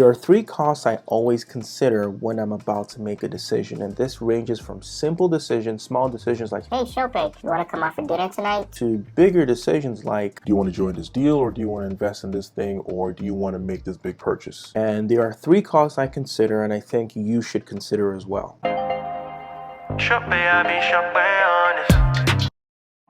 There are three costs I always consider when I'm about to make a decision, and this ranges from simple decisions, small decisions like, Hey Shope, you want to come out for dinner tonight? to bigger decisions like, do you want to join this deal, or do you want to invest in this thing, or do you want to make this big purchase? And there are three costs I consider, and I think you should consider as well. Shope, I be shope honest.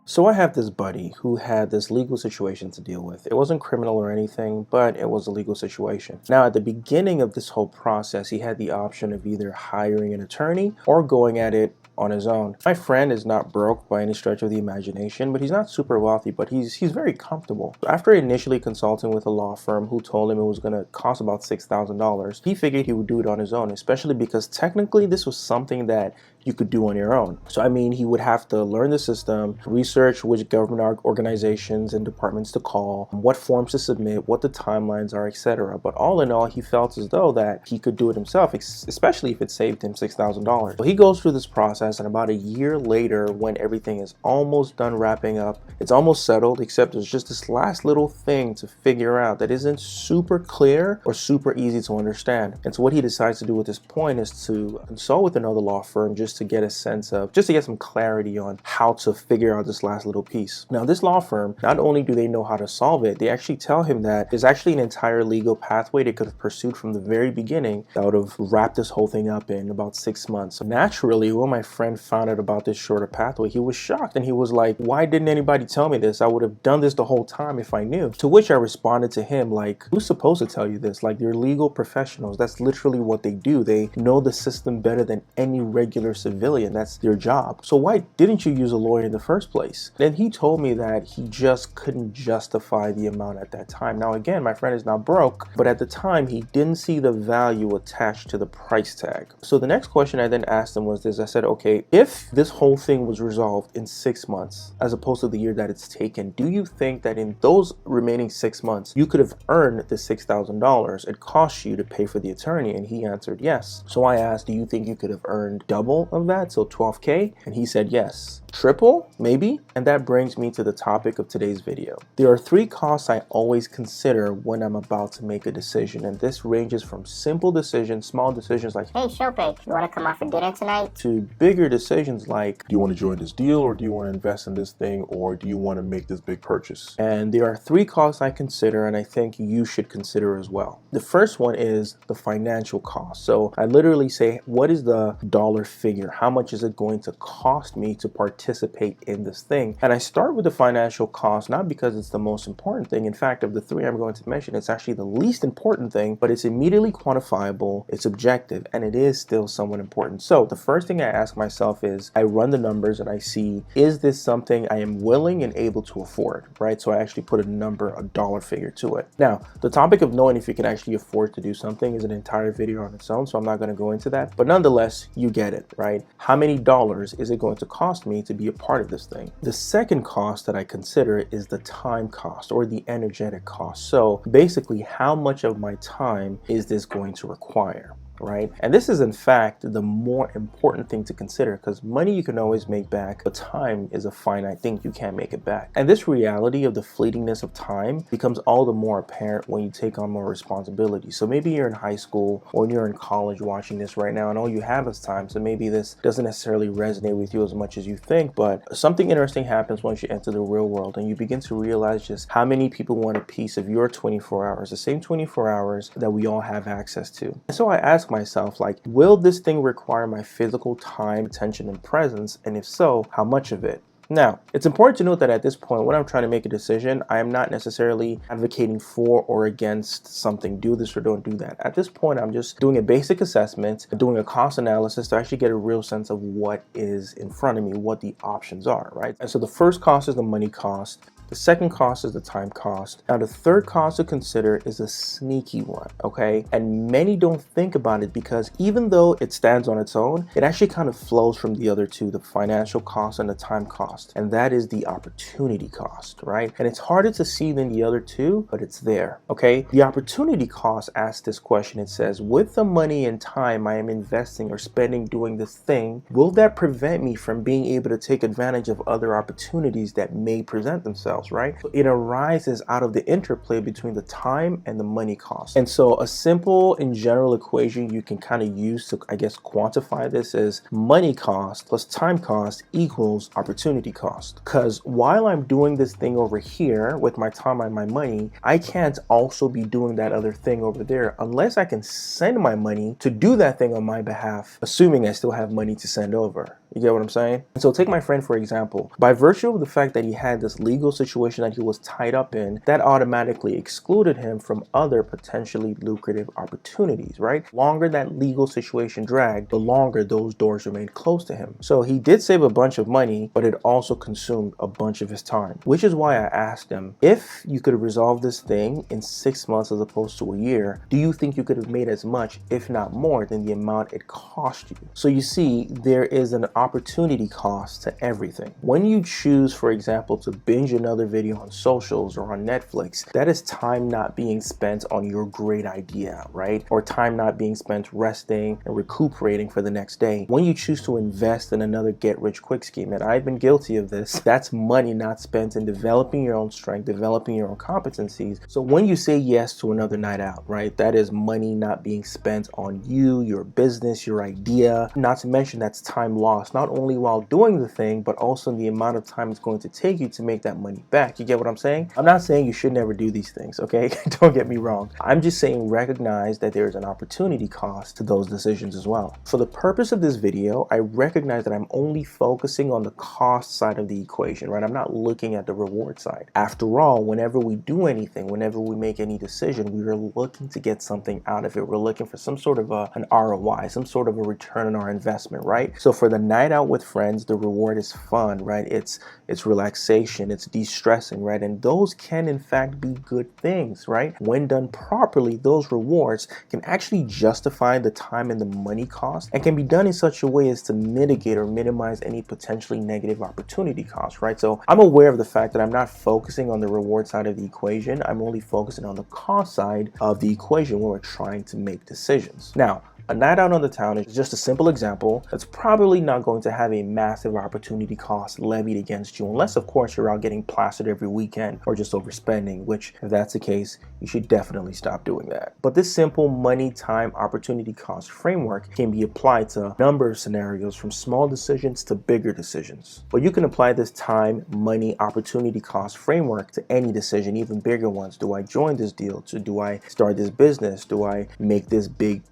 So I have this buddy who had this legal situation to deal with. It wasn't criminal or anything, but it was a legal situation. Now, at the beginning of this whole process, he had the option of either hiring an attorney or going at it on his own. My friend is not broke by any stretch of the imagination, but he's not super wealthy, but he's very comfortable. After initially consulting with a law firm who told him it was going to cost about $6,000, he figured he would do it on his own, especially because technically this was something that you could do on your own. So I mean, he would have to learn the system, research which government organizations and departments to call, what forms to submit, what the timelines are, etc. But all in all, he felt as though that he could do it himself, especially if it saved him $6,000. So he goes through this process, and about a year later, when everything is almost done wrapping up, it's almost settled, except there's just this last little thing to figure out that isn't super clear or super easy to understand. And so what he decides to do at this point is to consult with another law firm just to get a sense of, just to get some clarity on how to figure out this last little piece. Now, this law firm, not only do they know how to solve it, they actually tell him that there's actually an entire legal pathway they could have pursued from the very beginning that would have wrapped this whole thing up in about 6 months. So naturally, when my friend found out about this shorter pathway, he was shocked and he was like, why didn't anybody tell me this? I would have done this the whole time if I knew. To which I responded to him like, who's supposed to tell you this? Like, you're legal professionals. That's literally what they do. They know the system better than any regular civilian. That's their job. So why didn't you use a lawyer in the first place? Then he told me that he just couldn't justify the amount at that time. Now again, my friend is not broke, but at the time he didn't see the value attached to the price tag. So the next question I then asked him was this. I said, okay, if this whole thing was resolved in 6 months as opposed to the year that it's taken, do you think that in those remaining 6 months you could have earned the $6,000 it cost you to pay for the attorney? And he answered yes. So I asked, do you think you could have earned double of that, so 12K? And he said yes. Triple, maybe? And that brings me to the topic of today's video. There are three costs I always consider when I'm about to make a decision, and this ranges from simple decisions, small decisions like, Hey Shope, you want to come out for dinner tonight? to bigger decisions like, do you want to join this deal, or do you want to invest in this thing, or do you want to make this big purchase? And there are three costs I consider, and I think you should consider as well. The first one is the financial cost. So I literally say, what is the dollar figure? How much is it going to cost me to participate in this thing? And I start with the financial cost, not because it's the most important thing. In fact, of the three I'm going to mention, it's actually the least important thing, but it's immediately quantifiable, it's objective, and it is still somewhat important. So the first thing I ask myself is, I run the numbers and I see, is this something I am willing and able to afford, right? So I actually put a number, a dollar figure to it. Now, the topic of knowing if you can actually afford to do something is an entire video on its own, so I'm not going to go into that, but nonetheless, you get it, right? How many dollars is it going to cost me to be a part of this thing? The second cost that I consider is the time cost, or the energetic cost. So basically, how much of my time is this going to require? Right? And this is in fact the more important thing to consider, because money you can always make back, but time is a finite thing. You can't make it back. And this reality of the fleetingness of time becomes all the more apparent when you take on more responsibility. So maybe you're in high school or you're in college watching this right now, and all you have is time. So maybe this doesn't necessarily resonate with you as much as you think, but something interesting happens once you enter the real world and you begin to realize just how many people want a piece of your 24 hours, the same 24 hours that we all have access to. And so I ask myself, like, will this thing require my physical time, attention, and presence? And if so, how much of it? Now, it's important to note that at this point, when I'm trying to make a decision, I am not necessarily advocating for or against something. Do this or don't do that. At this point, I'm just doing a basic assessment, doing a cost analysis to actually get a real sense of what is in front of me, what the options are, right? And so the first cost is the money cost. The second cost is the time cost. Now, the third cost to consider is a sneaky one, okay? And many don't think about it because even though it stands on its own, it actually kind of flows from the other two, the financial cost and the time cost. And that is the opportunity cost, right? And it's harder to see than the other two, but it's there, okay? The opportunity cost asks this question. It says, with the money and time I am investing or spending doing this thing, will that prevent me from being able to take advantage of other opportunities that may present themselves? lifestyles, right? So it arises out of the interplay between the time and the money cost. And so a simple in general equation you can kind of use to, I guess, quantify this is money cost plus time cost equals opportunity cost. Because while I'm doing this thing over here with my time and my money, I can't also be doing that other thing over there unless I can send my money to do that thing on my behalf, assuming I still have money to send over. You get what I'm saying? And so take my friend, for example. By virtue of the fact that he had this legal situation that he was tied up in, that automatically excluded him from other potentially lucrative opportunities, right? Longer that legal situation dragged, the longer those doors remained closed to him. So he did save a bunch of money, but it also consumed a bunch of his time, which is why I asked him, if you could resolve this thing in 6 months as opposed to a year, do you think you could have made as much, if not more, than the amount it cost you? So you see, there is an opportunity cost to everything. When you choose, for example, to binge another video on socials or on Netflix, that is time not being spent on your great idea, right? Or time not being spent resting and recuperating for the next day. When you choose to invest in another get-rich-quick scheme, and I've been guilty of this, that's money not spent in developing your own strength, developing your own competencies. So when you say yes to another night out, right, that is money not being spent on you, your business, your idea. Not to mention that's time lost, not only while doing the thing, but also in the amount of time it's going to take you to make that money back. You get what I'm saying? I'm not saying you should never do these things, okay? Don't get me wrong. I'm just saying recognize that there's an opportunity cost to those decisions as well. For the purpose of this video, I recognize that I'm only focusing on the cost side of the equation, right? I'm not looking at the reward side. After all, whenever we do anything, whenever we make any decision, we are looking to get something out of it. We're looking for some sort of an ROI, some sort of a return on our investment, right? So for the night out with friends, the reward is fun, right? It's relaxation, it's de-stressing, right? And those can in fact be good things, right? When done properly, those rewards can actually justify the time and the money cost, and can be done in such a way as to mitigate or minimize any potentially negative opportunity costs, right? So I'm aware of the fact that I'm not focusing on the reward side of the equation. I'm only focusing on the cost side of the equation when we're trying to make decisions. Now, a night out on the town is just a simple example that's probably not going to have a massive opportunity cost levied against you, unless of course you're out getting plastered every weekend or just overspending, which if that's the case, you should definitely stop doing that. But this simple money, time, opportunity cost framework can be applied to a number of scenarios, from small decisions to bigger decisions. But you can apply this time, money, opportunity cost framework to any decision, even bigger ones. Do I join this deal? Do I start this business? Do I make this big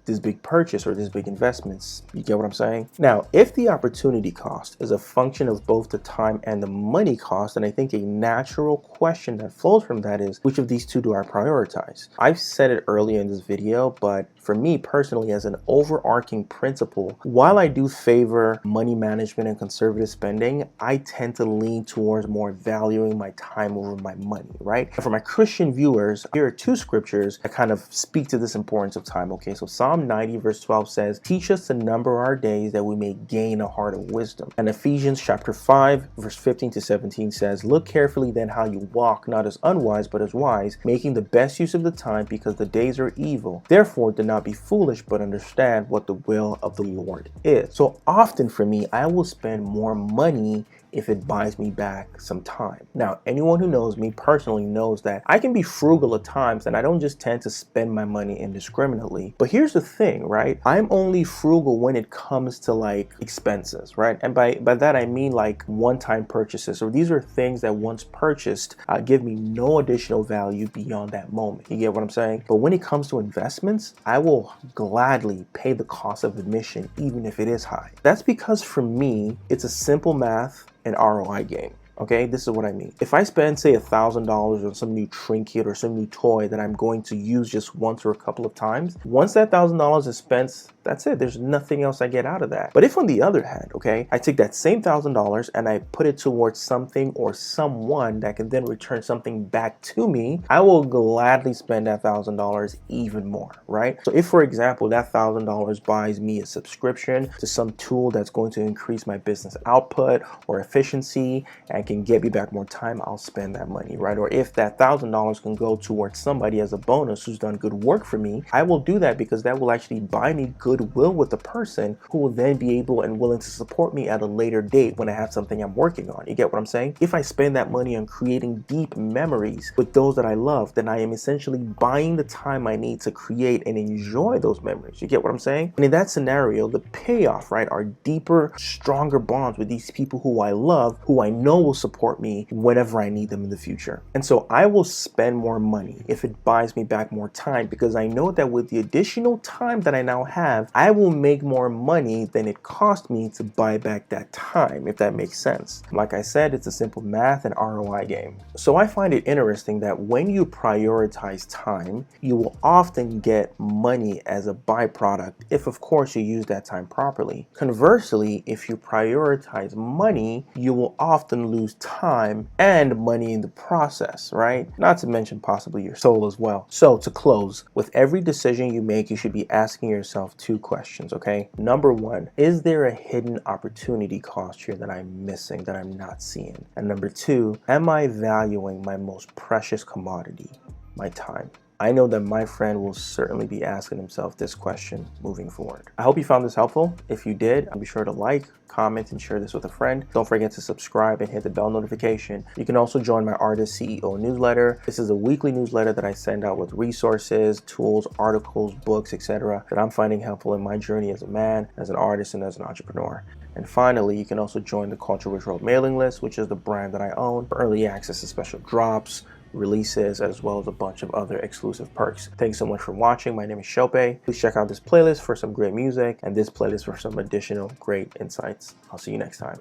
purchase or this big investments? You get what I'm saying? Now, if the opportunity cost is a function of both the time and the money cost, then I think a natural question that flows from that is, which of these two do I prioritize? I've said it earlier in this video, but for me personally, as an overarching principle, while I do favor money management and conservative spending, I tend to lean towards more valuing my time over my money, right? And for my Christian viewers, here are two scriptures that kind of speak to this importance of time, okay? So Psalm 90 verse 12 says, "Teach us to number our days that we may gain a heart of wisdom." And Ephesians chapter 5 verse 15 to 17 says, "Look carefully then how you walk, not as unwise but as wise, making the best use of the time, because the days are evil. Therefore do not be foolish, but understand what the will of the Lord is." So often for me, I will spend more money if it buys me back some time. Now, anyone who knows me personally knows that I can be frugal at times, and I don't just tend to spend my money indiscriminately. But here's the thing, right? I'm only frugal when it comes to like expenses, right? And by that I mean like one-time purchases, or these are things that once purchased give me no additional value beyond that moment. You get what I'm saying? But when it comes to investments, I will gladly pay the cost of admission even if it is high. That's because for me, it's a simple math and ROI game. Okay, this is what I mean. If I spend, say, $1,000 on some new trinket or some new toy that I'm going to use just once or a couple of times, once that $1,000 is spent, that's it. There's nothing else I get out of that. But if on the other hand, okay, I take that same $1,000 and I put it towards something or someone that can then return something back to me, I will gladly spend that $1,000 even more, right? So if, for example, that $1,000 buys me a subscription to some tool that's going to increase my business output or efficiency and can get me back more time, I'll spend that money, right? Or if that $1,000 can go towards somebody as a bonus who's done good work for me, I will do that, because that will actually buy me good goodwill with the person who will then be able and willing to support me at a later date when I have something I'm working on. You get what I'm saying? If I spend that money on creating deep memories with those that I love, then I am essentially buying the time I need to create and enjoy those memories. You get what I'm saying? And in that scenario, the payoff, right, are deeper, stronger bonds with these people who I love, who I know will support me whenever I need them in the future. And so I will spend more money if it buys me back more time, because I know that with the additional time that I now have, I will make more money than it cost me to buy back that time, if that makes sense. Like I said, it's a simple math and ROI game. So I find it interesting that when you prioritize time, you will often get money as a byproduct if, of course, you use that time properly. Conversely, if you prioritize money, you will often lose time and money in the process, right? Not to mention possibly your soul as well. So to close, with every decision you make, you should be asking yourself two questions, okay? Number one, is there a hidden opportunity cost here that I'm missing, that I'm not seeing? And number two, am I valuing my most precious commodity, my time? I know that my friend will certainly be asking himself this question moving forward. I hope you found this helpful. If you did, be sure to like, comment, and share this with a friend. Don't forget to subscribe and hit the bell notification. You can also join my Artist CEO newsletter. This is a weekly newsletter that I send out with resources, tools, articles, books, etc. that I'm finding helpful in my journey as a man, as an artist, and as an entrepreneur. And finally, you can also join the Culture Rich Road mailing list, which is the brand that I own, for early access to special drops, releases, as well as a bunch of other exclusive perks. Thanks so much for watching. My name is Shope. Please check out this playlist for some great music and this playlist for some additional great insights. I'll see you next time.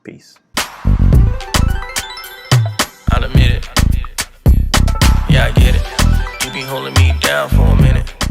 Peace. I'll admit it. Yeah, I get it. You be holding me down for a minute.